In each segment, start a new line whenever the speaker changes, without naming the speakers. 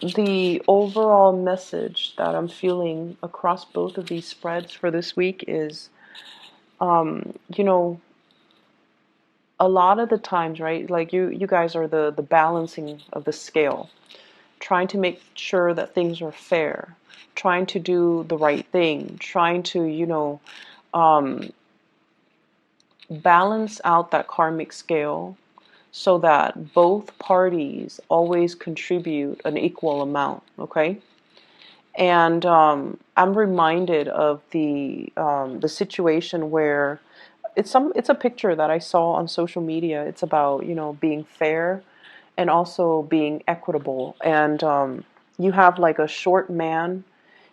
The overall message that I'm feeling across both of these spreads for this week is, you know, a lot of the times, right? Like you guys are the balancing of the scale, trying to make sure that things are fair, trying to do the right thing, trying to, um, balance out that karmic scale so that both parties always contribute an equal amount, okay? And I'm reminded of the situation where it's a picture that I saw on social media. It's about, being fair and also being equitable. And you have like a short man.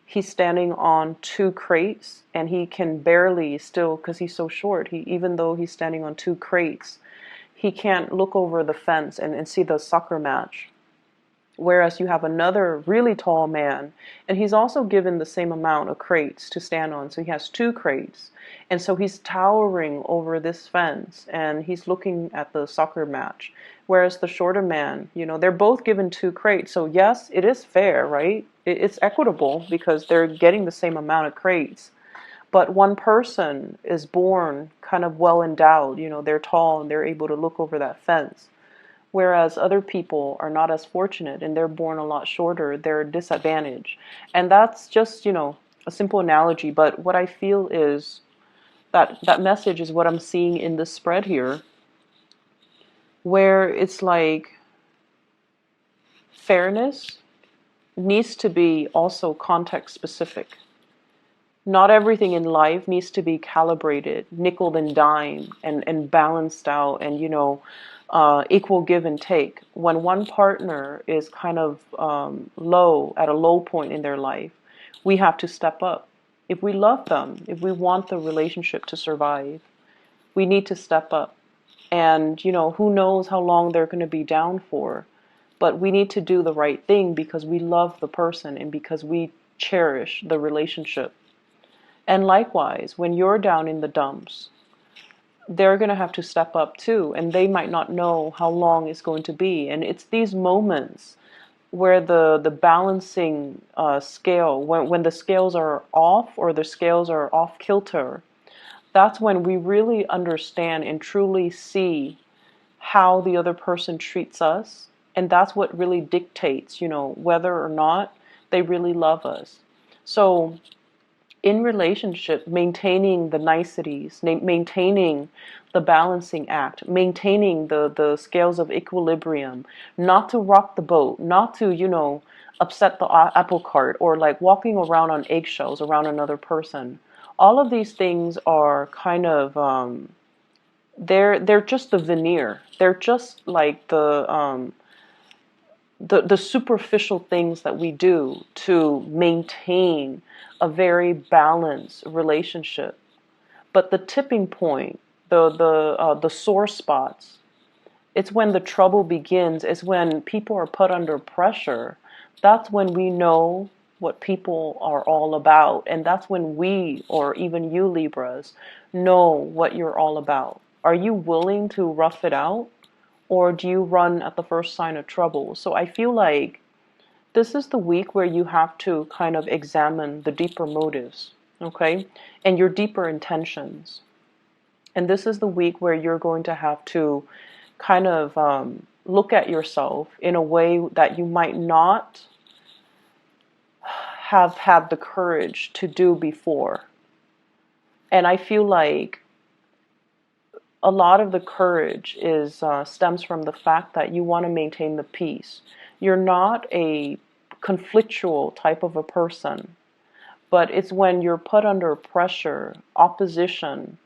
He's standing on two crates and he can barely still, because he's so short, even though he's standing on two crates, he can't look over the fence and see the soccer match. Whereas you have another really tall man, and he's also given the same amount of crates to stand on. So he has two crates. And so he's towering over this fence and he's looking at the soccer match. Whereas the shorter man, they're both given two crates. So yes, it is fair, right? It's equitable because they're getting the same amount of crates. But one person is born kind of well endowed, they're tall and they're able to look over that fence. Whereas other people are not as fortunate and they're born a lot shorter, they're disadvantaged. And that's just, a simple analogy. But what I feel is that message is what I'm seeing in this spread here, where it's like fairness needs to be also context specific. Not everything in life needs to be calibrated, nickel and dime, and balanced out, and equal give and take. When one partner is kind of low, at a low point in their life, we have to step up. If we love them, if we want the relationship to survive, we need to step up. And who knows how long they're going to be down for, but we need to do the right thing because we love the person and because we cherish the relationship. And likewise, when you're down in the dumps, they're going to have to step up too, and they might not know how long it's going to be. And it's these moments where the balancing scale, when the scales are off or the scales are off kilter, that's when we really understand and truly see how the other person treats us. And that's what really dictates, whether or not they really love us. So in relationship, maintaining the niceties, maintaining the balancing act, maintaining the scales of equilibrium, not to rock the boat, not to, upset the apple cart, or like walking around on eggshells around another person. All of these things are kind of, they're just the veneer. They're just like the superficial things that we do to maintain a very balanced relationship. But the tipping point, the sore spots, it's when the trouble begins. It's when people are put under pressure. That's when we know what people are all about, and that's when we, or even you Libras, know what you're all about. Are you willing to rough it out? Or do you run at the first sign of trouble? So I feel like this is the week where you have to kind of examine the deeper motives, okay? And your deeper intentions. And this is the week where you're going to have to kind of look at yourself in a way that you might not have had the courage to do before. And I feel like a lot of the courage is stems from the fact that you want to maintain the peace. You're not a conflictual type of a person, but it's when you're put under pressure, opposition,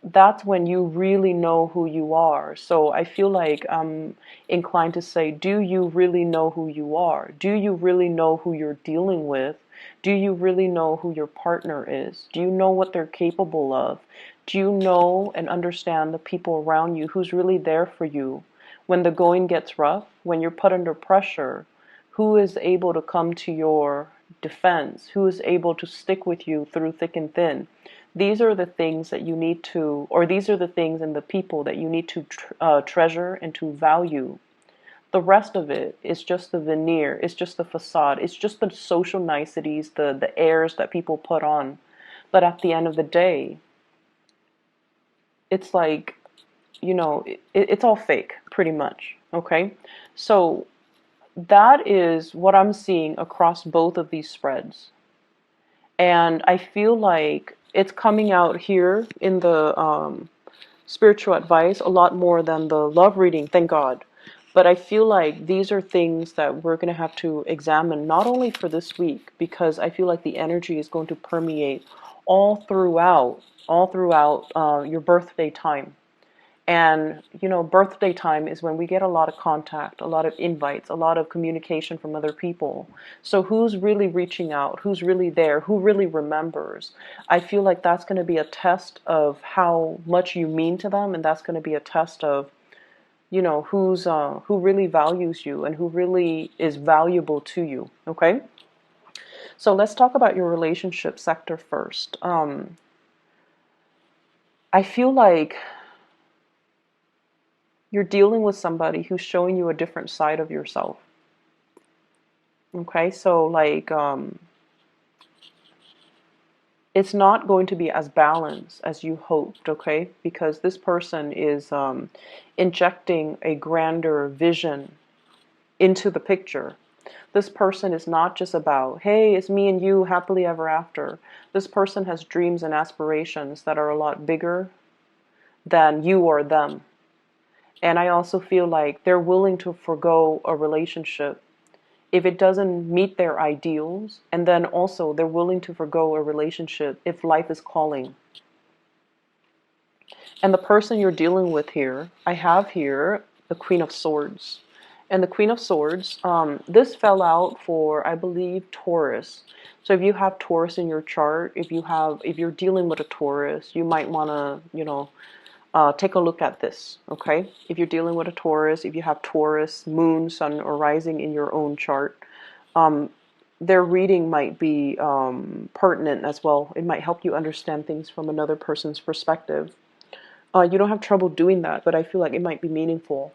that's when you really know who you are. So I feel like I'm inclined to say, do you really know who you are? Do you really know who you're dealing with? Do you really know who your partner is? Do you know what they're capable of? Do you know and understand the people around you who's really there for you when the going gets rough, when you're put under pressure? Who is able to come to your defense? Who is able to stick with you through thick and thin? These are the things that you need to, or these are the things and the people that you need to treasure and to value. The rest of it is just the veneer, it's just the facade, it's just the social niceties, the airs that people put on. But at the end of the day, it's like, it's all fake, pretty much. Okay? So that is what I'm seeing across both of these spreads. And I feel like it's coming out here in the spiritual advice a lot more than the love reading, thank God. But I feel like these are things that we're going to have to examine, not only for this week, because I feel like the energy is going to permeate all throughout your birthday time. And, birthday time is when we get a lot of contact, a lot of invites, a lot of communication from other people. So who's really reaching out? Who's really there? Who really remembers? I feel like that's going to be a test of how much you mean to them. And that's going to be a test of, who really values you and who really is valuable to you. Okay? So let's talk about your relationship sector first. I feel like you're dealing with somebody who's showing you a different side of yourself. Okay, so like it's not going to be as balanced as you hoped, okay? Because this person is injecting a grander vision into the picture. This person is not just about, hey, it's me and you happily ever after. This person has dreams and aspirations that are a lot bigger than you or them. And I also feel like they're willing to forgo a relationship if it doesn't meet their ideals. And then also they're willing to forgo a relationship if life is calling. And the person you're dealing with here, I have here the Queen of Swords. And the Queen of Swords, this fell out for, I believe, Taurus. So if you have Taurus in your chart, if you're dealing with a Taurus, you might want to, take a look at this, okay? If you're dealing with a Taurus, if you have Taurus, moon, sun, or rising in your own chart, their reading might be pertinent as well. It might help you understand things from another person's perspective. You don't have trouble doing that, but I feel like it might be meaningful.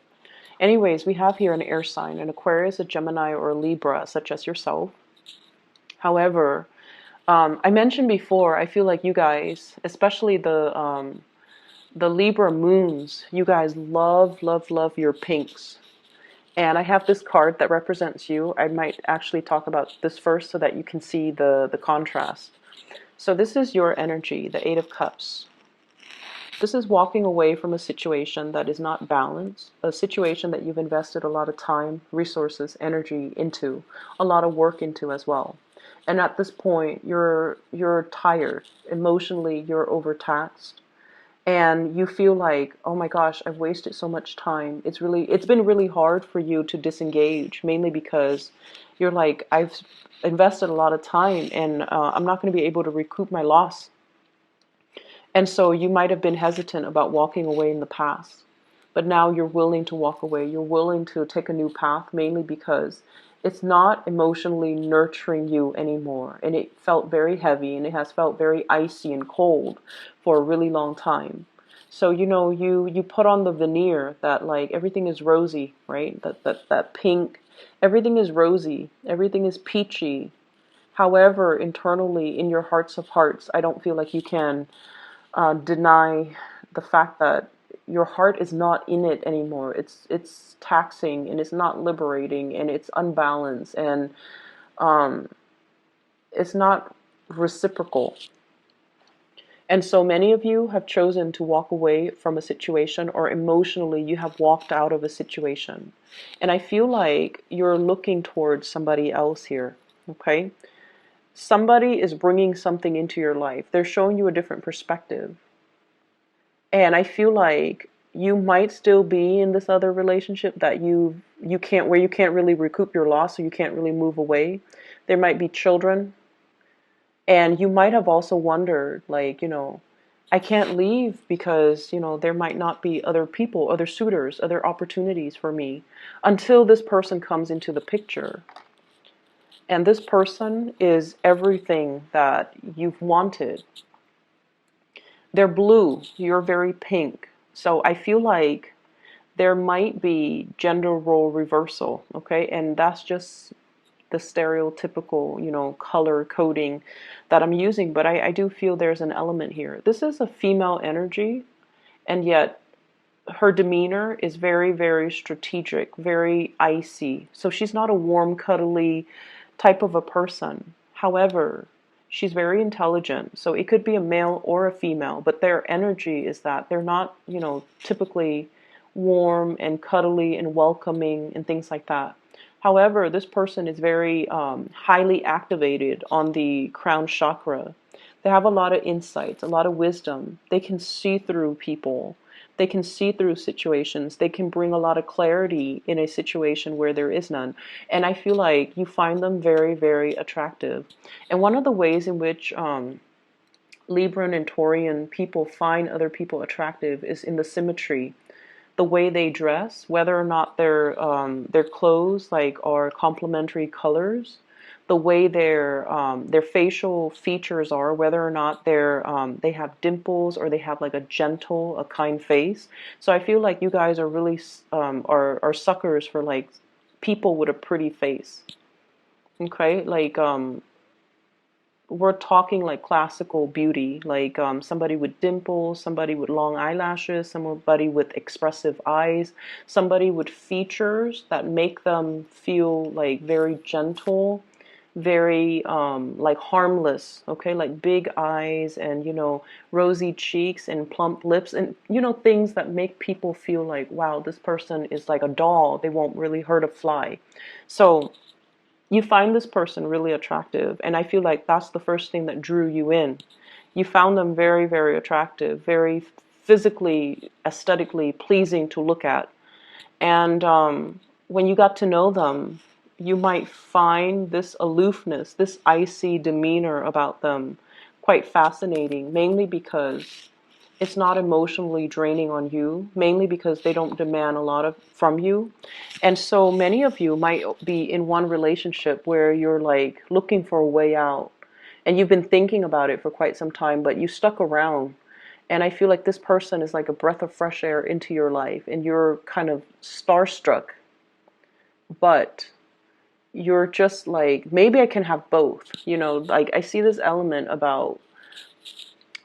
Anyways, we have here an air sign, an Aquarius, a Gemini, or a Libra, such as yourself. However, I mentioned before, I feel like you guys, especially the Libra moons, you guys love, love, love your pinks. And I have this card that represents you. I might actually talk about this first so that you can see the contrast. So this is your energy, the Eight of Cups. This is walking away from a situation that is not balanced, a situation that you've invested a lot of time, resources, energy into, a lot of work into as well. And at this point, you're tired. Emotionally, you're overtaxed. And you feel like, oh my gosh, I've wasted so much time. It's been really hard for you to disengage, mainly because you're like, I've invested a lot of time and I'm not going to be able to recoup my loss. And so you might have been hesitant about walking away in the past, but now you're willing to walk away. You're willing to take a new path, mainly because it's not emotionally nurturing you anymore. And it felt very heavy and it has felt very icy and cold for a really long time. So, you put on the veneer that like everything is rosy, right? That pink, everything is rosy, everything is peachy. However, internally in your hearts of hearts, I don't feel like you can deny the fact that your heart is not in it anymore. It's taxing and it's not liberating and it's unbalanced and it's not reciprocal. And so many of you have chosen to walk away from a situation, or emotionally you have walked out of a situation. And I feel like you're looking towards somebody else here, okay? Somebody is bringing something into your life. They're showing you a different perspective. And I feel like you might still be in this other relationship that you can't, where you can't really recoup your loss, so you can't really move away. There might be children. And you might have also wondered, like, I can't leave because, there might not be other people, other suitors, other opportunities for me until this person comes into the picture. And this person is everything that you've wanted. They're blue, you're very pink. So I feel like there might be gender role reversal, okay? And that's just the stereotypical, color coding that I'm using, but I do feel there's an element here. This is a female energy, and yet her demeanor is very, very strategic, very icy. So she's not a warm, cuddly type of a person. However, she's very intelligent. So it could be a male or a female, but their energy is that they're not, typically warm and cuddly and welcoming and things like that. However, this person is very highly activated on the crown chakra. They have a lot of insights, a lot of wisdom. They can see through people. They can see through situations. They can bring a lot of clarity in a situation where there is none. And I feel like you find them very, very attractive. And one of the ways in which Libran and Taurian people find other people attractive is in the symmetry, the way they dress, whether or not their clothes like are complementary colors, the way their facial features are, whether or not they have dimples or they have like a gentle, a kind face. So I feel like you guys are really are suckers for like people with a pretty face. Okay, like we're talking like classical beauty, like somebody with dimples, somebody with long eyelashes, somebody with expressive eyes, somebody with features that make them feel like very gentle, very like harmless, okay, like big eyes and rosy cheeks and plump lips and things that make people feel like, wow, this person is like a doll, they won't really hurt a fly. So you find this person really attractive, and I feel like that's the first thing that drew you in. You found them very, very attractive, very physically, aesthetically pleasing to look at. And when you got to know them, you might find this aloofness, this icy demeanor about them quite fascinating, mainly because it's not emotionally draining on you, mainly because they don't demand a lot of from you. And so many of you might be in one relationship where you're like looking for a way out, and you've been thinking about it for quite some time, but you stuck around. And I feel like this person is like a breath of fresh air into your life, and you're kind of starstruck, but you're just like, maybe I can have both. Like I see this element about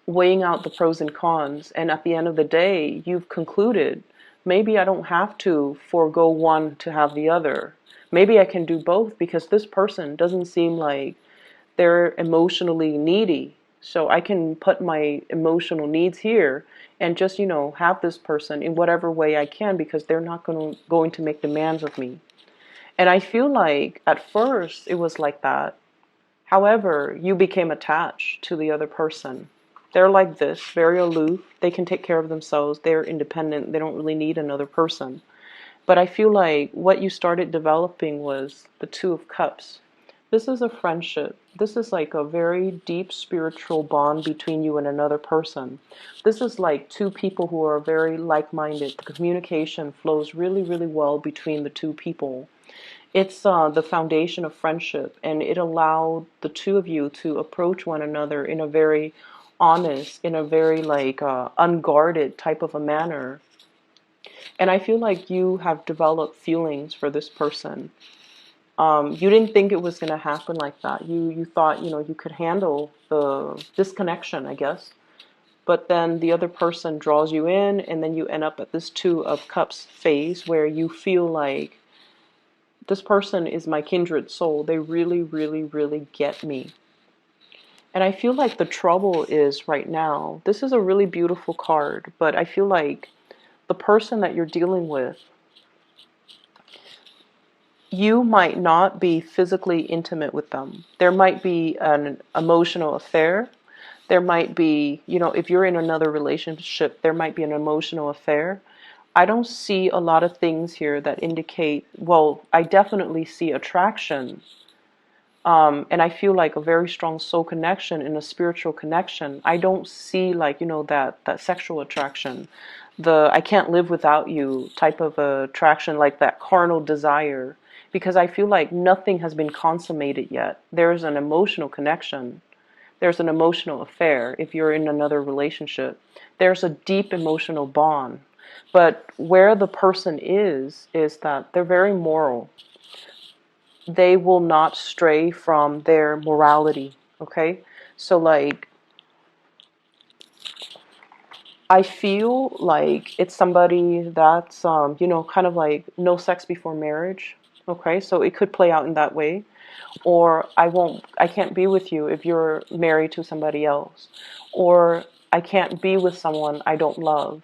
weighing out the pros and cons, and at the end of the day, you've concluded, maybe I don't have to forego one to have the other. Maybe I can do both because this person doesn't seem like they're emotionally needy. So I can put my emotional needs here and just, have this person in whatever way I can because they're not going to make demands of me. And I feel like at first it was like that. However, you became attached to the other person. They're like this, very aloof. They can take care of themselves. They're independent. They don't really need another person. But I feel like what you started developing was the Two of Cups. This is a friendship. This is like a very deep spiritual bond between you and another person. This is like two people who are very like-minded. The communication flows really, really well between the two people. It's the foundation of friendship, and it allowed the two of you to approach one another in a very honest, in a very like unguarded type of a manner. And I feel like you have developed feelings for this person. You didn't think it was going to happen like that. You thought you could handle the disconnection, I guess. But then the other person draws you in, and then you end up at this Two of Cups phase where you feel like this person is my kindred soul. They really, really, really get me. And I feel like the trouble is right now, this is a really beautiful card, but I feel like the person that you're dealing with, you might not be physically intimate with them. There might be an emotional affair. There might be, if you're in another relationship, there might be an emotional affair. I don't see a lot of things here that indicate, well, I definitely see attraction. And I feel like a very strong soul connection and a spiritual connection. I don't see like, that sexual attraction, the I can't live without you type of attraction, like that carnal desire, because I feel like nothing has been consummated yet. There's an emotional connection. There's an emotional affair if you're in another relationship. There's a deep emotional bond. But where the person is that they're very moral. They will not stray from their morality. Okay? So like, I feel like it's somebody that's, kind of like no sex before marriage. Okay, so it could play out in that way. Or I can't be with you if you're married to somebody else. Or I can't be with someone I don't love.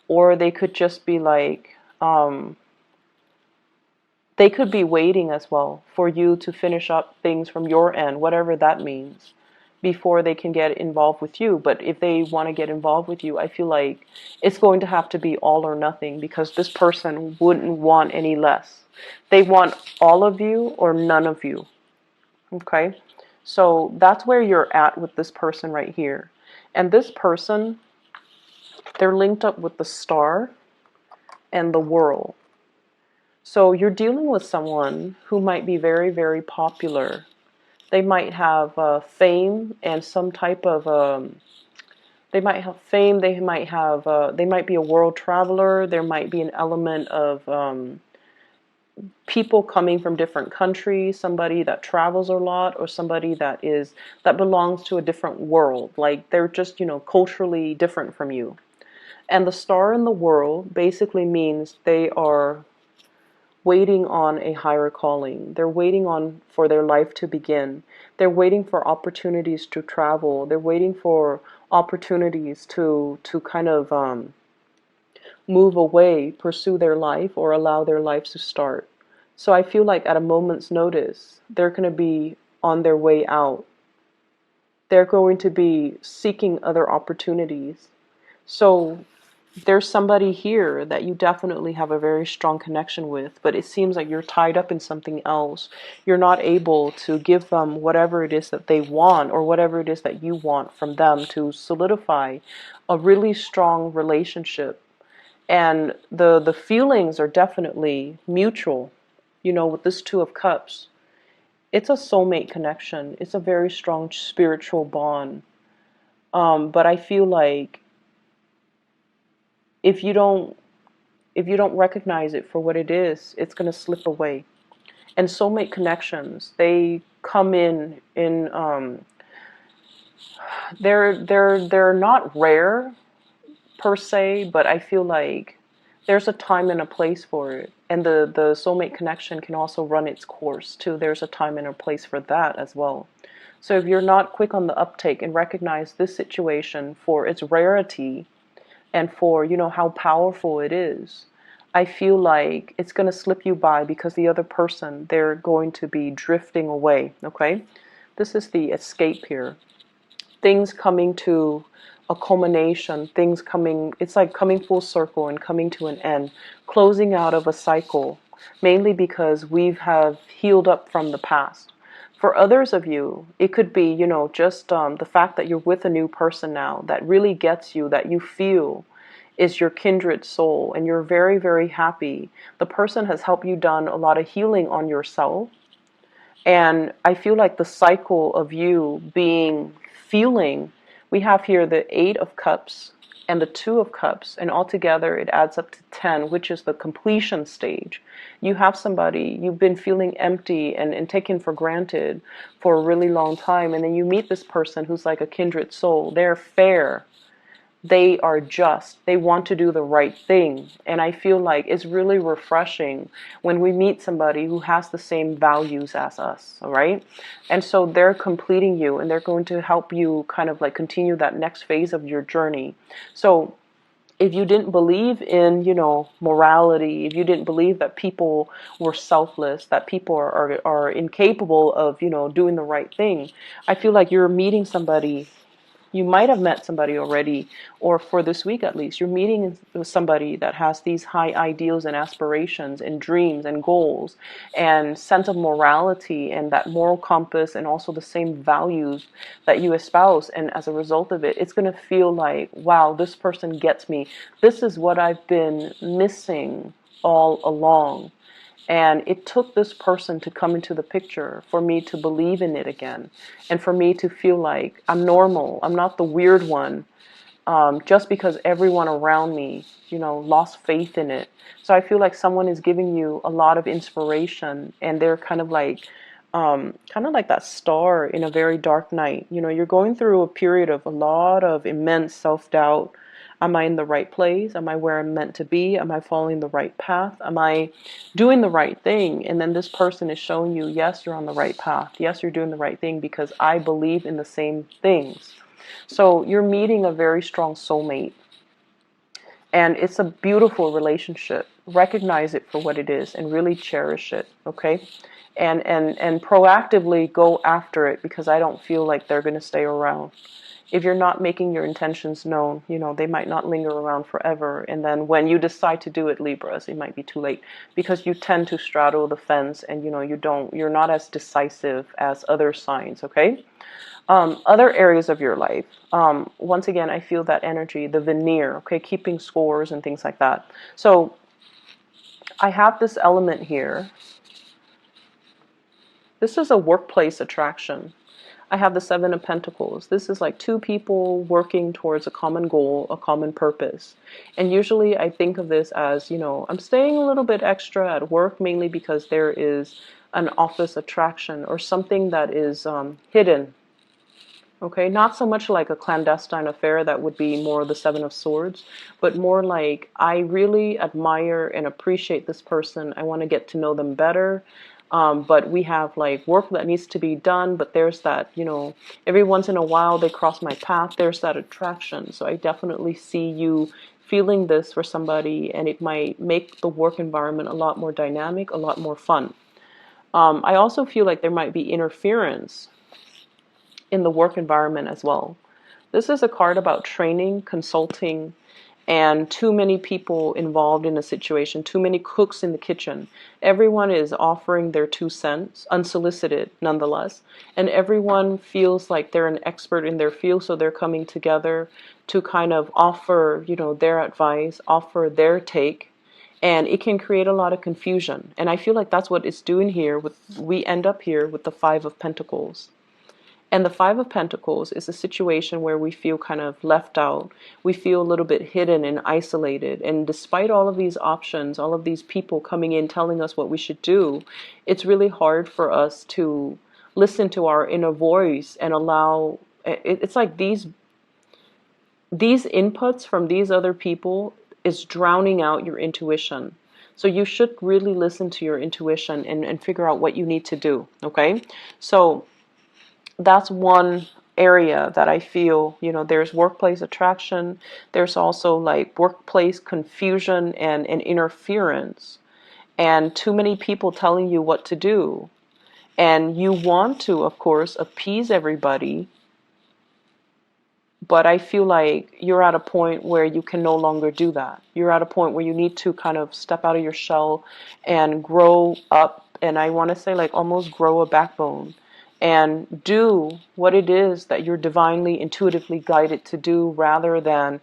Or they could just be like, they could be waiting as well for you to finish up things from your end, whatever that means, before they can get involved with you. But if they want to get involved with you, I feel like it's going to have to be all or nothing, because this person wouldn't want any less. They want all of you or none of you. Okay? So that's where you're at with this person right here. And this person, they're linked up with the star and the world. So you're dealing with someone who might be very, very popular. They might have fame and some type of, they might have fame, they might be a world traveler, there might be an element of people coming from different countries, somebody that travels a lot, or somebody that belongs to a different world. Like they're just, culturally different from you. And the star in the world basically means they are waiting on a higher calling. They're waiting on for their life to begin. They're waiting for opportunities to travel. They're waiting for opportunities to kind of move away, pursue their life, or allow their lives to start. So I feel like at a moment's notice, they're going to be on their way out. They're going to be seeking other opportunities. So there's somebody here that you definitely have a very strong connection with, but it seems like you're tied up in something else. You're not able to give them whatever it is that they want, or whatever it is that you want from them, to solidify a really strong relationship. And the feelings are definitely mutual. With this Two of Cups, it's a soulmate connection. It's a very strong spiritual bond. But I feel like if you don't recognize it for what it is, it's going to slip away. And soulmate connections, they come in they're not rare per se, but I feel like there's a time and a place for it. And the soulmate connection can also run its course too. There's a time and a place for that as well. So if you're not quick on the uptake and recognize this situation for its rarity, and for, how powerful it is, I feel like it's going to slip you by, because the other person, they're going to be drifting away. Okay? This is the escape here. Things coming to a culmination, things coming, it's like coming full circle and coming to an end, closing out of a cycle, mainly because we have healed up from the past. For others of you, it could be, just the fact that you're with a new person now that really gets you, that you feel is your kindred soul, and you're very, very happy. The person has helped you done a lot of healing on yourself. And I feel like the cycle of you feeling, we have here the Eight of Cups and the Two of Cups, and altogether it adds up to 10, which is the completion stage. You have somebody, you've been feeling empty and taken for granted for a really long time, and then you meet this person who's like a kindred soul. They're fair. They are just. They want to do the right thing. And I feel like it's really refreshing when we meet somebody who has the same values as us, all right? And so they're completing you, and they're going to help you kind of like continue that next phase of your journey. So if you didn't believe in, morality, if you didn't believe that people were selfless, that people are incapable of, doing the right thing, I feel like you're meeting somebody. You might have met somebody already, or for this week at least, you're meeting with somebody that has these high ideals and aspirations and dreams and goals and sense of morality and that moral compass, and also the same values that you espouse. And as a result of it, it's going to feel like, wow, this person gets me. This is what I've been missing all along. And it took this person to come into the picture for me to believe in it again. And for me to feel like I'm normal. I'm not the weird one. just because everyone around me, lost faith in it. So I feel like someone is giving you a lot of inspiration, and they're kind of like that star in a very dark night. You're going through a period of a lot of immense self-doubt. Am I in the right place? Am I where I'm meant to be? Am I following the right path? Am I doing the right thing? And then this person is showing you, yes, you're on the right path. Yes, you're doing the right thing because I believe in the same things. So you're meeting a very strong soulmate. And it's a beautiful relationship. Recognize it for what it is and really cherish it, okay? And proactively go after it, because I don't feel like they're going to stay around. If you're not making your intentions known, they might not linger around forever. And then when you decide to do it, Libras, it might be too late, because you tend to straddle the fence, and you're not as decisive as other signs, okay? Other areas of your life, once again, I feel that energy, the veneer, okay, keeping scores and things like that. So I have this element here. This is a workplace attraction. I have the Seven of Pentacles. This is like two people working towards a common goal, a common purpose. And usually I think of this as, I'm staying a little bit extra at work, mainly because there is an office attraction or something that is hidden. Okay, not so much like a clandestine affair, that would be more the Seven of Swords, but more like, I really admire and appreciate this person. I want to get to know them better. But we have like work that needs to be done, but there's that, every once in a while they cross my path. There's that attraction. So I definitely see you feeling this for somebody, and it might make the work environment a lot more dynamic, a lot more fun. I also feel like there might be interference in the work environment as well. This is a card about training, consulting, and too many people involved in a situation, too many cooks in the kitchen. Everyone is offering their 2 cents, unsolicited nonetheless, and everyone feels like they're an expert in their field, so they're coming together to kind of offer, their advice, offer their take, and it can create a lot of confusion. And I feel like that's what it's doing here. We end up here with the Five of Pentacles. And the Five of Pentacles is a situation where we feel kind of left out. We feel a little bit hidden and isolated. And despite all of these options, all of these people coming in telling us what we should do, it's really hard for us to listen to our inner voice and allow, it's like these inputs from these other people is drowning out your intuition. So you should really listen to your intuition and figure out what you need to do, okay? So that's one area that I feel, there's workplace attraction. There's also like workplace confusion and interference, and too many people telling you what to do. And you want to, of course, appease everybody. But I feel like you're at a point where you can no longer do that. You're at a point where you need to kind of step out of your shell and grow up. And I want to say like almost grow a backbone and do what it is that you're divinely, intuitively guided to do, rather than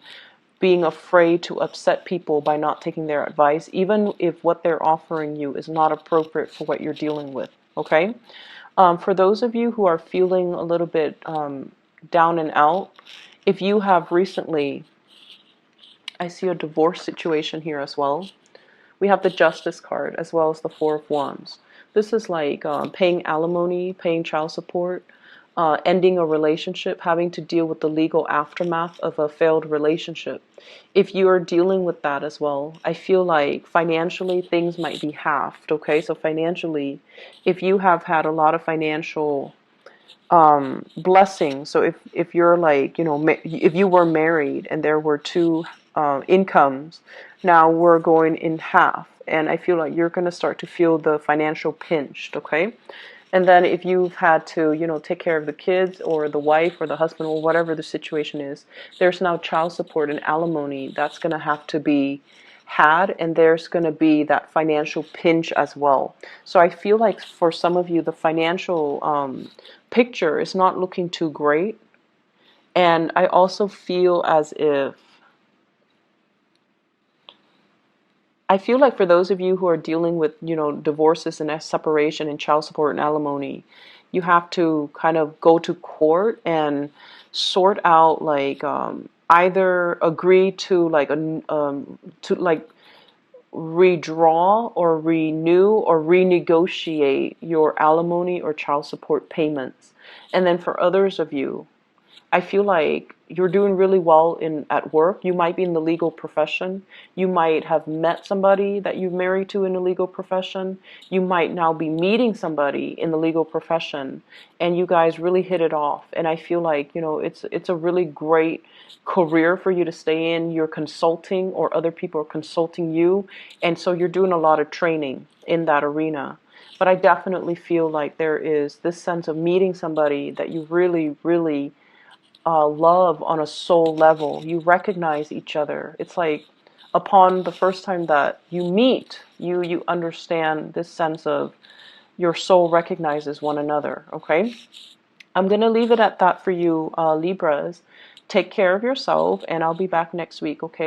being afraid to upset people by not taking their advice, even if what they're offering you is not appropriate for what you're dealing with, okay? For those of you who are feeling a little bit down and out, if you have recently, I see a divorce situation here as well. We have the Justice card as well as the Four of Wands. This is like paying alimony, paying child support, ending a relationship, having to deal with the legal aftermath of a failed relationship. If you are dealing with that as well, I feel like financially things might be halved, okay? So financially, if you have had a lot of financial blessings, so if you're like, if you were married and there were two incomes, now we're going in half. And I feel like you're going to start to feel the financial pinched, okay? And then if you've had to, take care of the kids or the wife or the husband or whatever the situation is, there's now child support and alimony that's going to have to be had, and there's going to be that financial pinch as well. So I feel like for some of you, the financial picture is not looking too great. And I also feel as if, I feel like for those of you who are dealing with, divorces and separation and child support and alimony, you have to kind of go to court and sort out like either agree to redraw or renew or renegotiate your alimony or child support payments. And then for others of you, I feel like you're doing really well at work. You might be in the legal profession. You might have met somebody that you've married to in the legal profession. You might now be meeting somebody in the legal profession, and you guys really hit it off. And I feel like, it's a really great career for you to stay in. You're consulting, or other people are consulting you, and so you're doing a lot of training in that arena. But I definitely feel like there is this sense of meeting somebody that you really, really love on a soul level. You recognize each other. It's like upon the first time that you meet, you understand this sense of your soul recognizes one another. Okay, I'm gonna leave it at that for you, Libras. Take care of yourself, and I'll be back next week. Okay.